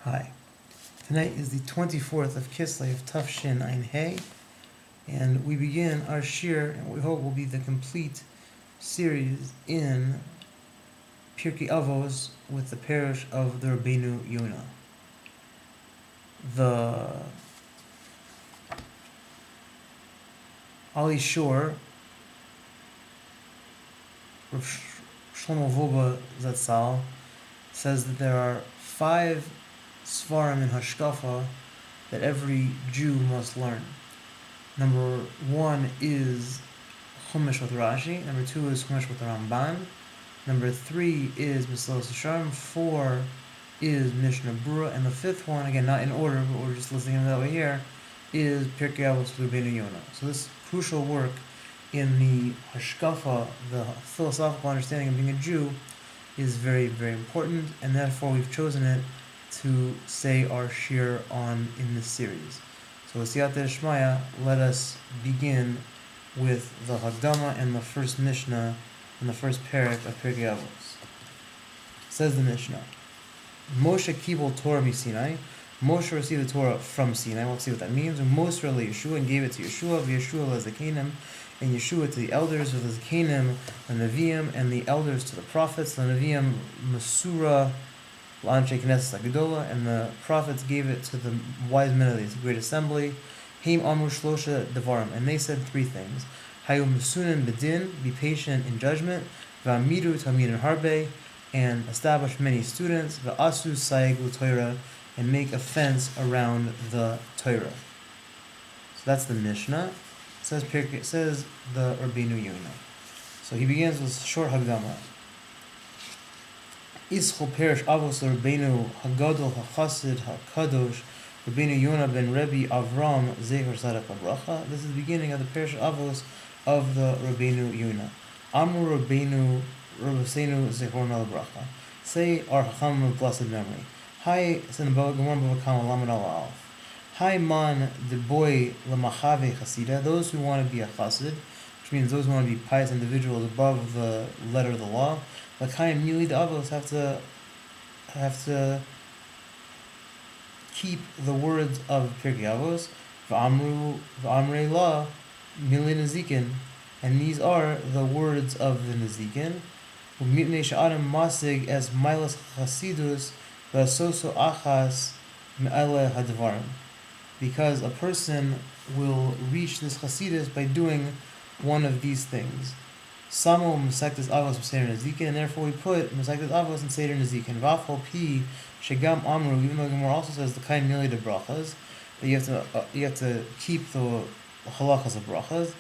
Hi. Tonight is the 24th of Kislev, Tafshin Ein Hey, and we begin our shir, and we hope will be the complete series in Pirkei Avos with the parish of the Rebenu Yonah. The Ali Shor, Rav Shlomo Voba Zatzal, says that there are 5 Svarim in Hashkafa that every Jew must learn. Number 1 is Chumash with Rashi. Number 2 is Chumash with the Ramban. Number 3 is Mesilas Yesharim. 4 is Mishna Brura. And the 5th one, again, not in order, but we're just listening to that way here, is Perek with Rebenu Yonah. So this crucial work in the Hashkafa, the philosophical understanding of being a Jew, is very, very important, and therefore we've chosen it to say our shir on in this series. So Siyata Shmaya, let us begin with the Hagdama and the first Mishna and the first Perek of Perkei Avos. Says the Mishnah, Moshe kibul Torah Sinai. Moshe received the Torah from Sinai. We'll see what that means. Moshe le Yeshua, and gave it to Yeshua, v'Yeshua leZakanim, and Yeshua to the elders, v'leZakanim, the Neviim, and the elders to the prophets. The Neviim Masura L'Anshe Knesset Agdola, and the prophets gave it to the wise men of the great assembly. Heim Amru Shlosha Devarim, and they said 3 things. Hayu Masunin Bedin, be patient in judgment. V'Amidu Talmidin Harbe, and establish many students. V'Asu Sayegu Torah, and make a fence around the Torah. So that's the Mishnah. It says the Rebenu Yonah. So he begins with short Hagdama. Ischol Perish Avos Rebenu Hagadol HaChasid HaKadosh Rebenu Yonah ben Rebbe Avram Zecher Sadak Abracha. This is the beginning of the Perish Avos of the Rebenu Yonah. Amru Rebenu Rebbeinu Zechorna Abracha. Say our Chacham of blessed memory. Hi, Sinabel Gemara Bavakam Lamed Al. Hi man the boy Lamachave Chasida, those who want to be a Chassid, which means those who want to be pious individuals above the letter of the law. L'chaim Nili the Avos have to keep the words of Pirkei Avos, V'amrei La Mili Nezikin, and these are the words of the Nezikin. U'mipnei she'adam masig es milas chasidus v'asoso achas me'ele hadvarim, because a person will reach this chasidus by doing one of these things. Samo Mesektes Avos Seder Nezikin, and therefore we put Mesektes Avos and Seder Nezikin. V'afol pi shegam amru, even though the Gemara also says the kain mili de brachas, that you have to keep the halachas of brachas.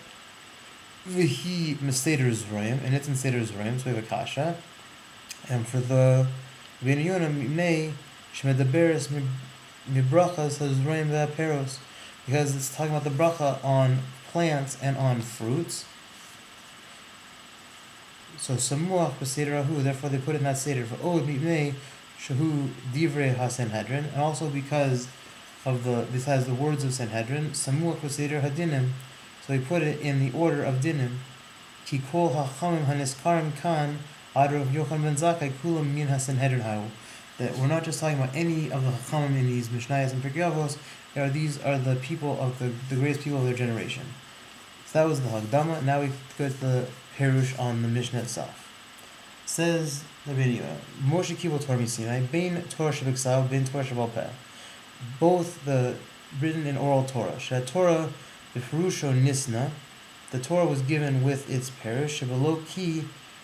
V'hi Meseder Zrayim, and it's in Seder Zrayim, so we have a kasha. And for the Rebenu Yonah Mipnei Shemedaberes Mibrachas Hazrayim Ve'aperos, because it's talking about the bracha on plants and on fruits. So Samuach b'Sederahu, therefore they put it in that Seder for Od Mipnei Shahu Divrei HaSanhedrin, and also because of this has the words of Sanhedrin. Samuach b'Seder Hadinim, so they put it in the order of Dinim. Ki kol ha'chamim haniskarim kan Adrov Yochanan ben Zakkai kulam min HaSanhedrin hayu. That we're not just talking about any of the Chachamim in these Mishnayos and Perkei Avos. These are the people of the greatest people of their generation. So that was the Hagdama. Now we go to the Perush on the Mishnah itself. It says the video, Moshe kibul Torah Sinai, Bein Torah Shebiksav, Bein Torah Shebal Peh. Both the written and oral Torah. Shat Torah B'Perusho Nisna, the Torah was given with its Perush. Shebelo ki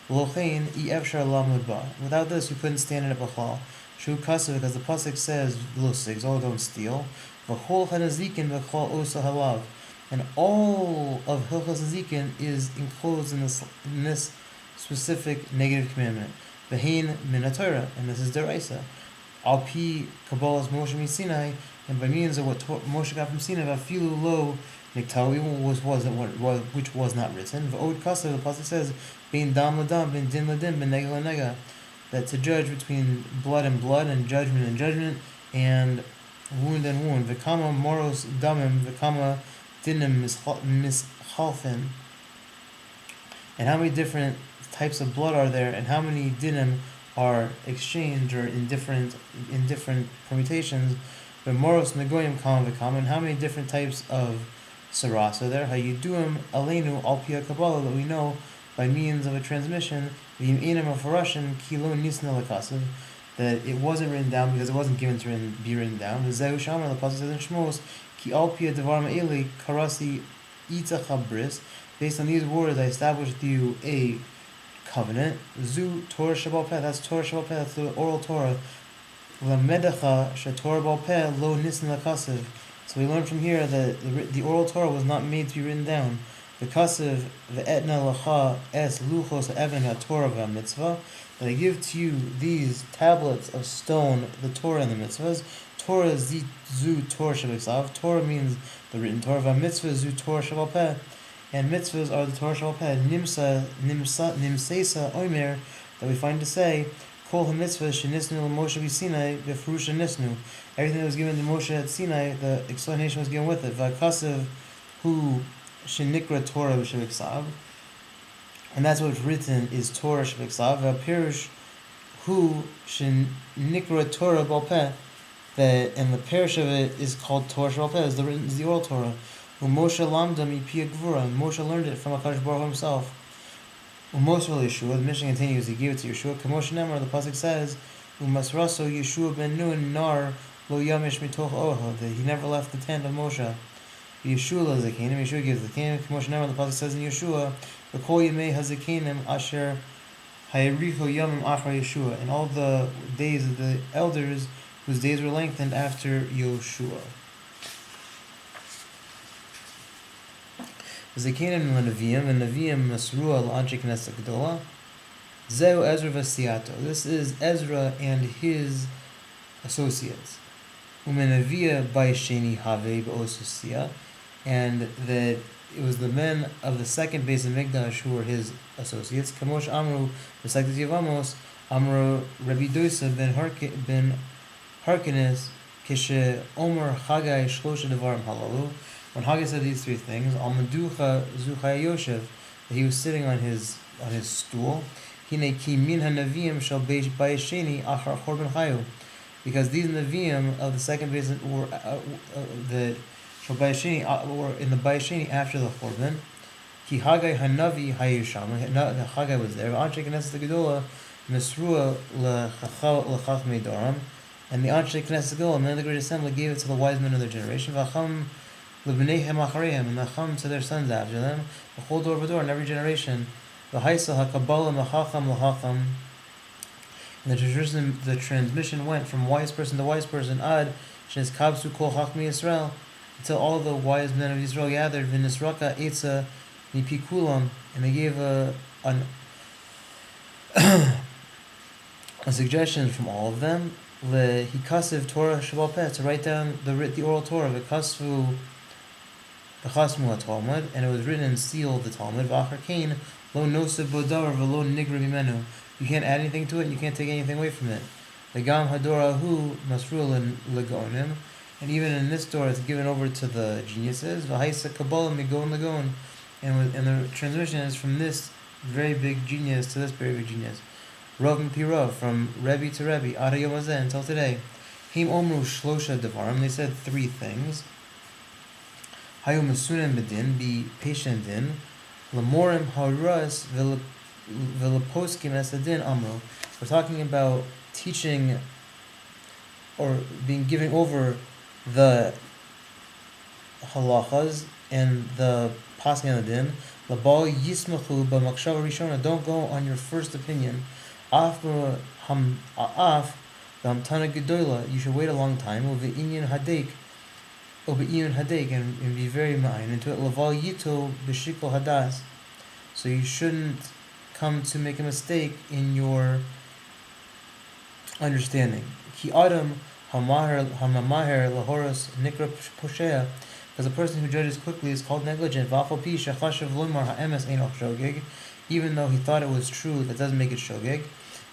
Lochein Efshar Lam Ba. Without this, you couldn't stand in a bachal. Shu Kasav, because the pasuk says Lo Sigs, oh don't steal. V'chol Hanazikin V'chol Osa Halav, and all of Hilchos Hazikin is enclosed in this specific negative commandment. V'hein min haTorah, and this is deraisa. Al pi Kabbalas Moshe Sinai, and by means of what Moshe got from Sinai, Vafilu lo Niktahu, even which was not written. V'od Kasav, the pasuk says, Bein dam ladam, bein din ladim, bein nega lanega, that to judge between blood and judgment, and wound and wound. V'kama moros damim, v'kama dinim mischalfin. And how many different types of blood are there, and how many dinim are exchanged or in different permutations. But moros negoyim kalam v'kam, and how many different types of saras are there? Hayiduim aleinu al pia kabbalah, that we know by means of a transmission. V'im enam afarashim kilo nisna lekasav, that it wasn't written down because it wasn't given to be written down. V'zehu shamar, the pasuk says in Shmos, ki al pia devar ma'eli karasi itzacha bris. Based on these words, I established with you a covenant. Zu Torah Shabbat Peh, that's Torah Shabbat Peh, that's the oral Torah. Lamedecha shetorah bal peh lo nisn lakasev. So we learn from here that the oral Torah was not made to be written down. The kasev ve'etna lacha es luchos even haTorah v'mitzvah. That I give to you these tablets of stone, the Torah and the mitzvahs. Torah is zu Torah shabbat. Torah means the written Torah. V'mitzvah zu Torah shabbat peh. And mitzvahs are the Torah shabbat peh. Nimseisa omer, that we find to say, Kol ha-mitzvah shenisnu l'Moshe b'Sinai b'furusha nisnu. Everything that was given to Moshe at Sinai, the explanation was given with it. V'akasev hu shenikra Torah b'shaviksav. And that's what's written is Torah shaviksav. V'apirush hu shenikra Torah bal peh. And the parish of it is called Torah shabal peh, is the oral Torah. Moshe lamda mipi gvura. Moshe learned it from HaKadosh Baruch Hu himself. Umosra Yeshua, the mission continues, he gave it to Yeshua. Kamosh Nemar, the pasuk says, Umasraso Yeshua ben Nun nar lo yamish mitoch oha, that he never left the tent of Moshe. Yeshua zakenim, Yeshua gives the kingdom. Kamosh Nemar, the pasuk says in Yeshua, V'kol yemei hazakenim asher hayaricho yamim achar Yeshua, and all the days of the elders whose days were lengthened after Yeshua. Zakenim l'Neviim, and Neviim Masrua l'Anshei Knesset Gedola. Zeu Ezra v'Siato. This is Ezra and his associates. Umenavia Baisheni Have b'Osusia, and that it was the men of the second base of Mikdash who were his associates. Kamosh Amru B'Saktas Yevamos Amru Rabbi Dosa ben Harkinis Kishe Omer Chagai Shlosha Devarim Halalu. When Haggai said these three things, Al Meducha Zuchai Yoshev, that he was sitting on his stool, Hine ki min hanavim shall bayesheni achar chorban chayu, because these Nevi'im of the second base were the shall bayesheni were in the bayesheni after the chorban. Ki Haggai hanavi hayusham, Haggai was there. Anshei Knesset Gedola Mesrua lechachmei doram, and the Anshei Knesset Gedola, men of the Great Assembly, gave it to the wise men of their generation. V'acham L'bneihem achareim, and the chum to their sons after them. V'chol dor v'dor, in every generation. V'haisa hakabbalah l'chacham l'chacham. And the transmission went from wise person to wise person. Ad shenes kabsu kol chachmi Yisrael, until all the wise men of Israel gathered. V'nisraka etza mipikulam, and they gave a suggestion from all of them. Lehikasiv Torah shabal peh, to write down the oral Torah. V'kasvu B'chasmu ha-Talmud, and it was written and sealed the Talmud. V'achar kain lo noseb bodavar v'lo nigra bimenu. You can't add anything to it, and you can't take anything away from it. V'gam hador ahu masrul legonim, and even in this door it's given over to the geniuses. V'haisa kabbalah migon legon, and the transmission is from this very big genius to this very big genius. Rav M'pi Rav, from Rebbe to Rebbe, Ada Yom Hazeh, until today. Him omru shlosha devarim, they said three things. Hayu masunem bedin, be patient in. Lamorim haras v'leposkim esadin amro. We're talking about teaching or giving over the halachas and the paskin adin. Labal yismachu b'makshava rishona. Don't go on your first opinion. Af hamtana gedola. You should wait a long time. Uve'inyan hadek. And be very mine into it. Laval yito b'shikol hadas. So you shouldn't come to make a mistake in your understanding. Ki adam hamamaher lahoros nikra poshea, because a person who judges quickly is called negligent. V'afal pi shachashav loymar ha'emes einoch shogeg, even though he thought it was true, that doesn't make it shogeg.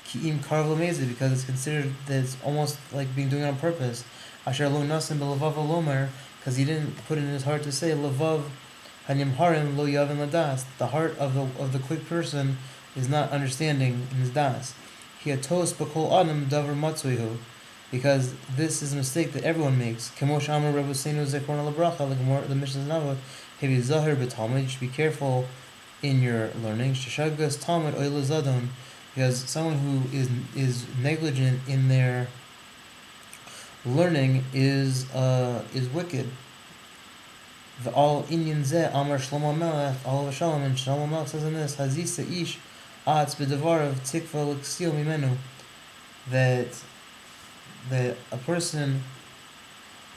Ki im karv lamezid, because it's considered that it's almost like doing it on purpose. Asher lo nasim b'levav lomer, because he didn't put it in his heart to say levav hanyamharim lo yavin ladas. The heart of the quick person is not understanding in his das. Hiatos b'kol adam davar matzuihu, because this is a mistake that everyone makes. Kemosh Amar Rebenu Zekrona Labracha, like the Mishna Navot, Hevi Zahir b'Talmud. You should be careful in your learning. Sheshagas Talmud Oila Zadon, because someone who is negligent in their learning is wicked. All Inyan Zeh Amar Shlomo Melech Alav Shalom, and Shlomo Melech says in this Hazisa Ish Atz B'Davarav Tikva L'Ksil Mimenu, that a person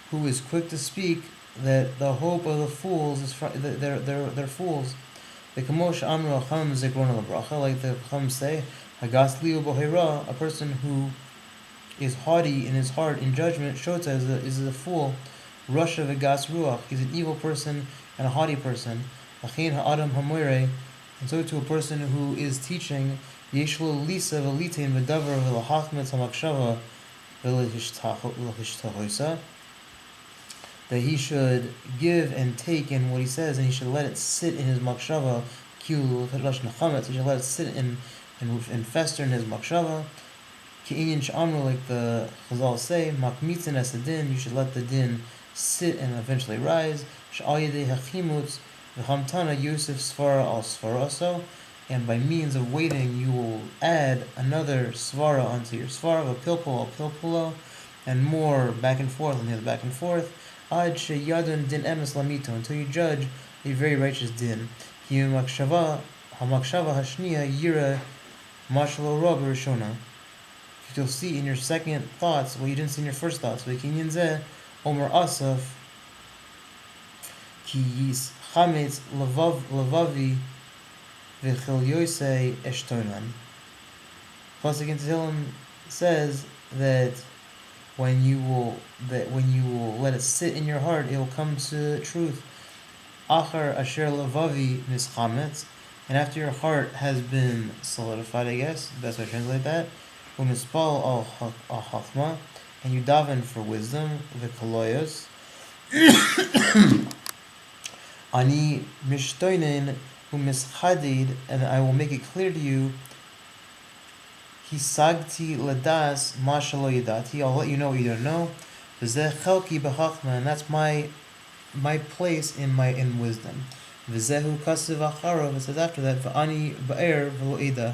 who is quick to speak, that the hope of the fools is that they're fools. The Kamosh Amru Chacham Zikrona Labracha, like the Chacham say, Hagas Liu Bohera, a person who is haughty in his heart in judgment, Shota is a fool. Rasha Vegas Ruach, he's an evil person and a haughty person. Achin Ha'adam Hamoire, and so to a person who is teaching, Yeshlo Lisa Velitin V'davar V'lahachmet HaMakshava V'lahishtahoisa, that he should give and take in what he says, and he should let it sit in his makshava. He should let it sit and fester in his makshava. Like the Chazal say, makmitzin as a din, you should let the din sit and eventually rise. Yosef svara al svaraso, and by means of waiting, you will add another svara onto your svara, a pilpul al pilpulo, and more back and forth, and the other back and forth. Ad sheyadun din emes lamito, until you judge a very righteous din. Hamakshava hashniya yira mashalo rob rishona. You'll see in your second thoughts what you didn't see in your first thoughts. V'kinyan zeh omer asaf ki yis chametz lavavi v'chil yosei eshtonan. Pasuk in Tehillim says that when you will let it sit in your heart, it will come to truth. Achar asher lavavi mischametz, and after your heart has been solidified, I guess the best way to translate that. Umispal al chachma, and you daven for wisdom. V'kaloyos ani mishtoinen umischadid, and I will make it clear to you. Hisagti ladas mashalo yidati. I'll let you know what you don't know. V'zeh chelki b'chachma, and that's my place in wisdom. V'zehu kasiv acharov. It says after that, v'ani ba'er v'lo eda.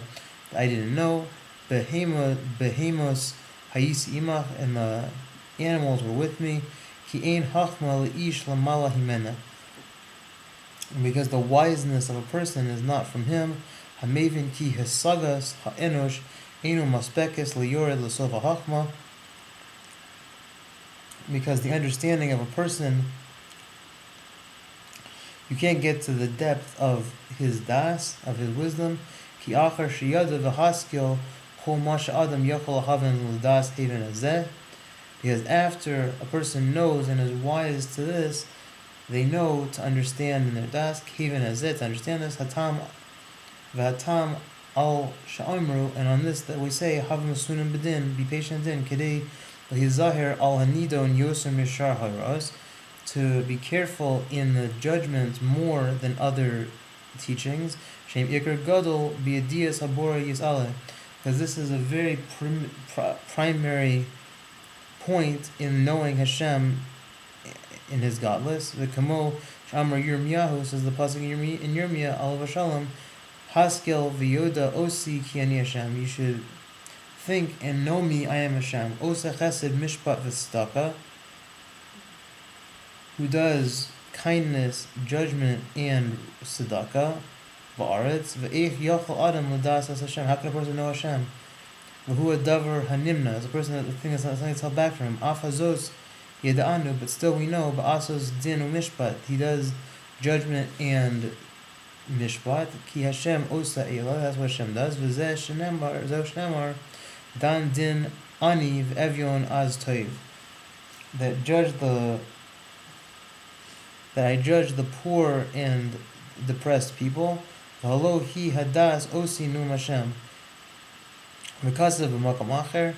I didn't know. Behemos hayis imach, and the animals were with me. Ki ein chachma leish lamala himena. Because the wiseness of a person is not from him. Hamevin ki hasagas ha'enosh enu maspekes liyored l'sof hachma. Because the understanding of a person, you can't get to the depth of his das, of his wisdom. Ki achar sheyada v'haskil kol masha adam yachol haven l'das haven azeh. Because after a person knows and is wise to this, they know to understand in their das haven azeh, to understand this. Hatam v'hatam al sha'amru, and on this that we say hav masunim b'din, be patient in kedei l'hizahir al hanido and yosem mishar haras, to be careful in the judgment more than other teachings. Shem ikar gadol b'yadiyas habora yisale, because this is a very primary point in knowing Hashem in His godless. The kamo shamar Yirmiyahu, says the pasuk in Yirmiyah alav shalom, haskel v'yoda osi ki ani Hashem. You should think and know me, I am Hashem. Osa chesed mishpat v'tzedakah, who does kindness, judgment, and tzedakah. Ba'aretz v'eich yachol adam l'das as Hashem. How can a person know Hashem? V'hu adavar hanimna, is a person that the thing is something that's held back from him. Af hazos yeda'anu, but still we know. Ba'asos din u'mishpat, he does judgment and mishpat. Ki Hashem osa eila, that's what Hashem does. V'zeh shnemar dan din ani v'evyon az toiv, that I judge the poor and depressed people. V'halo hi hadas osi num Hashem. Mekasav b'makam acher,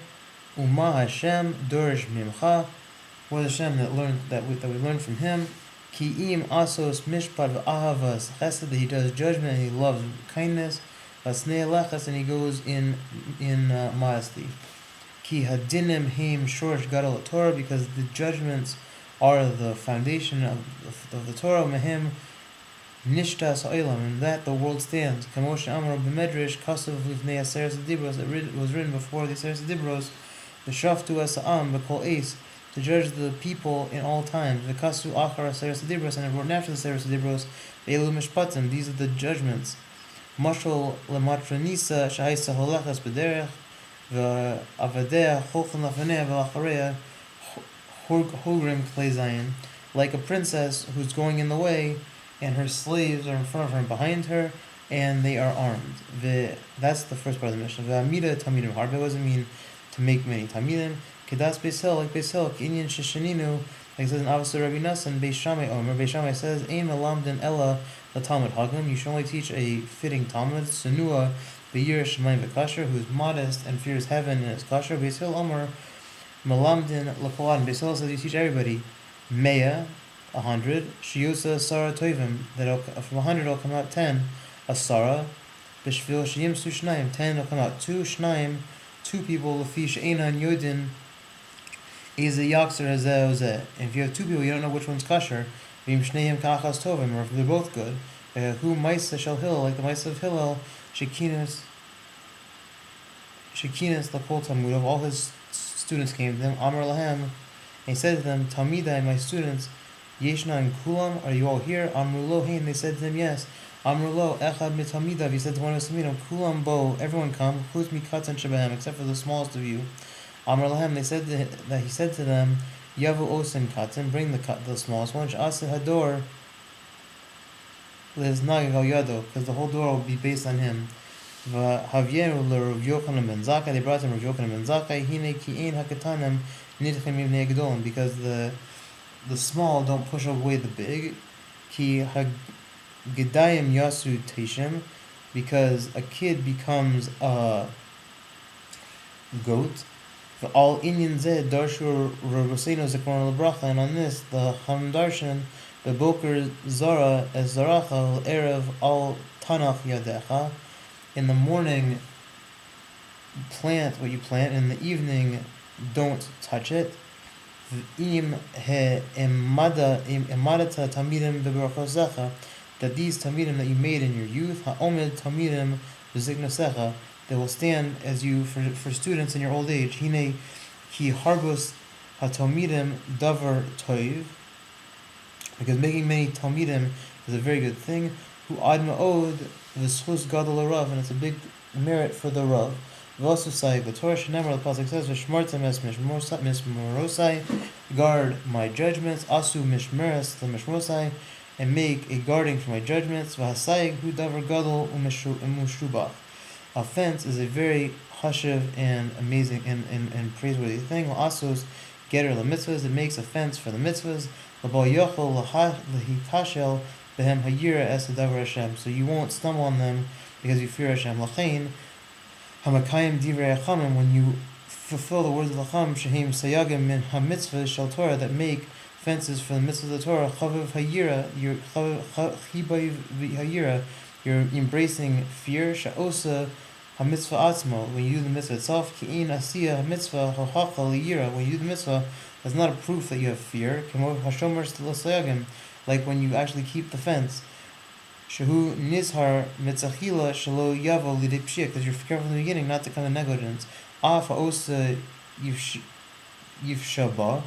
uma Hashem dorish mimcha. What is Hashem that we learn from Him? Ki im asos mishpat v'ahavas chesed, that He does judgment and He loves kindness. and he goes in modesty. Ki hadinim heim shorsh gadol Torah, because the judgments are the foundation of the Torah. Mehim nishtas ha'ilam, and that the world stands. Kamosha amar b'medrash kasav livnei aseres dibros, it was written before the aseres dibros. The shaftu es ha'am b'kol eis, to judge the people in all times. V'kasu achar aseres dibros, and it wrote after the aseres dibros. Ve'elu mishpatim, these are the judgments. Mashal lematranisa shaisa holachas b'derech, v'avadeh cholchan lafaneh v'lachareya hogrim klei zayin, like a princess who's going in the way, and her slaves are in front of her and behind her, and they are armed. That's the first part of the Mishnah. V'amida tamidim harbe, what does it mean to make many tamidim? Kedas Beis Hillel, like Beis Hillel, k'inyan sheshaninu, like it says in Avos Rabbi Nassan, Beis Shammai Omer. Beis Shammai says, Ein melamdin ella l'talmud hagam, you should only teach a fitting talmud, senua b'yir shemayim v'kasher, who is modest and fears heaven and is kasher. Beis Hillel Omer, melamdin l'kolan, Beis Hillel says you teach everybody, meya, 100, shiyusa sara toivim, that from 100 will come out 10, a sara, b'shvil sheyimsu shnayim, 10 will come out 2, shnayim, 2 people, lefi she'enan yodin, is a yakser hazeh ozeh. And if you have 2 people, you don't know which one's kasher. V'im shneiim ka'achas tovim, or if they're both good. Who ma'isa shel Hillel, like the ma'isa of Hillel, shekinas l'kol talmud, of all his students came to them. Amar lahem, and he said to them, Talmidai, my students, yeshna and kulam, are you all here? Amru lo hein, they said to him, yes. Amru lo echad mitalmidav, he said to one of his talmidim, kulam bo, everyone come, chutz mikatan shebehem, except for the smallest of you. Amar lahem, he said to them, Yavu osin katan, bring the smallest one. Sh'aseh hador liz nagig al yado, because the whole door will be based on him. V'havyeru l'Rav Yochanan ben Zakkai, they brought him Rav Yochanan ben Zakkai. Hine ki ein hakatanim nidchem mivnei gedolim, because the small don't push away the big. Ki hagedayim yasu teishim, because a kid becomes a goat. All inyan zeh darshu Rabbeinu Zikron lebracha, and on this the Hamdarshan the boker zara es zaracha erev al tanach yadecha. In the morning, plant what you plant. In the evening, don't touch it. Im imadata tamidim bebrachosecha, that these tamidim that you made in your youth, ha'omed tamidim beziknosecha, they will stand as you for students in your old age. Hine ki harbus hatalmidim davar toiv, because making many talmidim is a very good thing. Hu ad ma'od v'schus gadol rav, and it's a big merit for the rav. V'asu say the Torah shenemar, the pasuk says, v'shmartem es mishmorosai, guard my judgments. Asu mishmeres the mishmorosai, and make a guarding for my judgments. V'hasayig hu davar gadol u'mushrubach. A fence is a very chashiv and amazing and praiseworthy thing. Asos getter the mitzvahs, it makes a fence for the mitzvahs. L'bal yochel l'hikashel behem hayira es hadavar Hashem, so you won't stumble on them because you fear Hashem. L'chein hamakayim divrei hachamim, when you fulfill the words of the Chacham, shehem sayagim min hamitzvah shel Torah, that make fences for the mitzvahs of the Torah. Chaviv hayira, chibayiv hayira, you're embracing fear. Sha'osa ha-mitzvah atzmo, when you do the mitzvah itself. Ki'in asiya ha-mitzvah hochacha liyira, when you do the mitzvah, that's not a proof that you have fear. Kemo hashomer l'sayagim, like when you actually keep the fence. Shehu nizhar mitzachila shelo yavo lidei pshia, because you're careful in the beginning not to come to negligence. Af ha'osa yivshaba,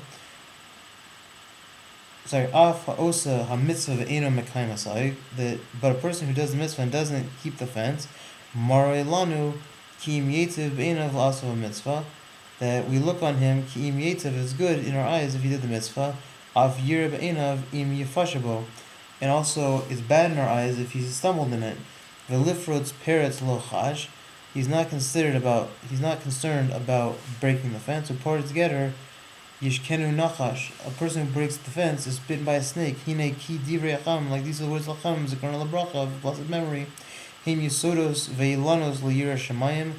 af ha'osa ha-mitzvah ve'eno mekayim asai, but a person who does the mitzvah and doesn't keep the fence, marei lanu ki im yetiv be'enav la'asav mitzvah, that we look on him, ki im yetiv is good in our eyes if he did the mitzvah, av yireh be'enav im yifashabo, and also it's bad in our eyes if he's stumbled in it. V'lifrotz peretz lo chash, he's not concerned about breaking the fence. So part together, yishkenu nachash, a person who breaks the fence is bitten by a snake. Hine ki divrei hacham, like these are the words of Chacham, Zikron lebracha, of blessed memory. Him yisodos veilanos liyira shemayim,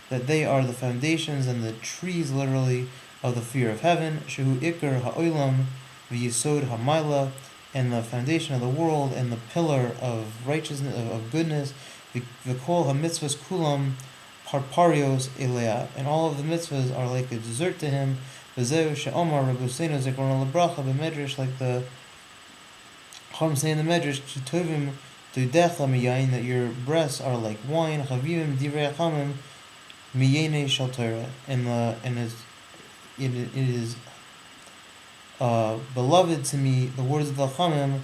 that they are the foundations and the trees, literally, of the fear of heaven. Shehu ikar ha'olam v'yisod ha'mayla, and the foundation of the world and the pillar of righteousness, of goodness. The kol ha-mitzvahs kulam parparios elea, and all of the mitzvahs are like a dessert to him. V'zeu she'omar Rabbeinu Zichrono Lebracha b'medrash, like the Chacham say in the medrash, ki tovim dudecha miyayin, that your breasts are like wine. Chavivim divrei Chachamim miyene shel Torah, and it is beloved to me, the words of the Chachamim,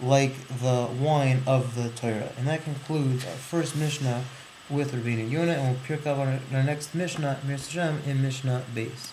like the wine of the Torah. And that concludes our first Mishnah with Rebenu Yonah, and we'll pick up on our next Mishnah, in Mishnah Beis.